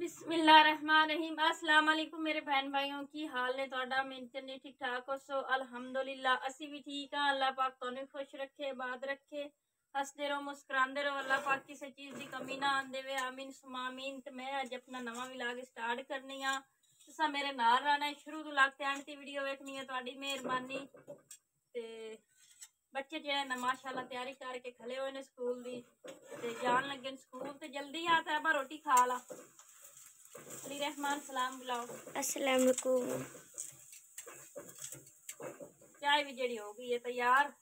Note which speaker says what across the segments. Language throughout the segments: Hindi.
Speaker 1: बिस्मिल्लाहिर्रहमानिर्रहीम। अस्सलाम वालेकुम मेरे बहन भाइयों की हाल ने तुहाडा मिलते नहीं ठीक ठाक हो सो अल्हम्दुलिल्लाह असी भी ठीक हाँ। अल्लाह पाक तुहानू खुश रखे बाद रखे हसदे रहो मुस्कुरांदे रहो। अल्लाह पाक किसी चीज़ की कमी ना आन देवे आमीन सुमामीन। तो मैं अज अपना नवा व्लॉग स्टार्ट करनी हाँ। तुसा मेरे नाल रहना शुरू तो लग एंड ती वीडियो वेखनी है तुहाडी मेहरबानी। ते बच्चे जो है माशाल्लाह तैयारी करके खले हुए ने स्कूल दी ते जान लगे स्कूल। ते जल्दी आता है रोटी खा ला। अली रहमान सलाम बुलाओ।
Speaker 2: अस्सलाम वालेकुम।
Speaker 1: चाय भी जड़ी हो गई है तैयार,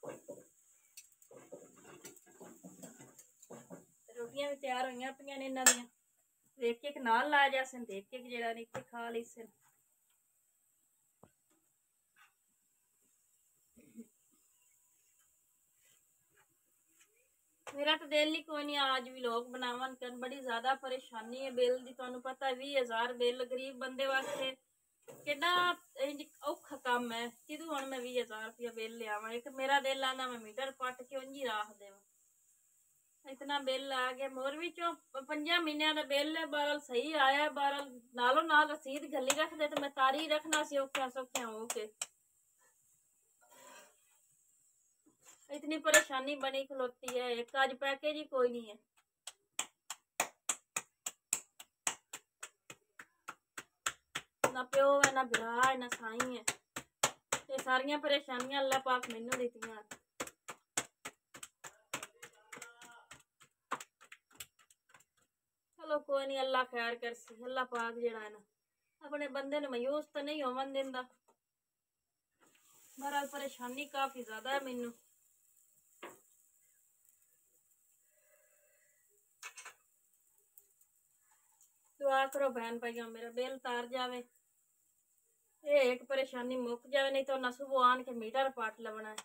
Speaker 1: रोटियां भी तैयार हुई पियां ने इन्हां दियां। एक एक नाल ला जा सन एक एक जेड़ा ने खा ली सन। मेरा तो दिल ही कोई नहीं आज भी लोग बनावन कर। बड़ी ज्यादा परेशानी है बिल दी। तुहानू पता 20,000 बिल गरीब बंदे वास्ते कितना औखा काम है। किदू हुण मैं 20,000 रुपया बिल लियावां। एक मेरा दिल आंदा मैं मीटर पट के उंज ही राख देवां। इतना बिल आ गया मोर भी चो 5 महीनों का बिल है। बहरहाल सही आया। बहरहाल नालों नाल रसीद गली रख दे तो मैं तारी रखना सी औखिया सौखिया हो के। इतनी परेशानी बनी खलोती है। एक आज पैकेज ही कोई नहीं है। ना प्यो है ना भरा है ना साई है। ये सारिया परेशानियां अल्लाह पाक मैनू दित्तियां। चलो कोई नहीं अल्लाह खैर कर सी। अल्लाह पाक जेड़ा है ना अपने बंदे ने मायूस तो नहीं होवन देंदा। बहरहाल परेशानी काफी ज्यादा है मैनू। दुआ करो बहन भाइयों मेरा बिल तार जावे। ये एक परेशानी मुक जावे नहीं तो ना सुबह आन के मीटर पाट लवना है।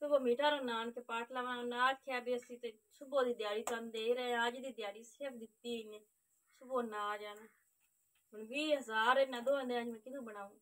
Speaker 1: सुबह मीटर नान के पाट लवना ना आख्या भी असी ते सुबह की दिहाड़ी तुम दे रहे अज की दिहाड़ी सिर्फ दिती इन्हें सुबह ना आ जाना। हुण 20,000 इन्हें दो मैं किदू बनाऊं।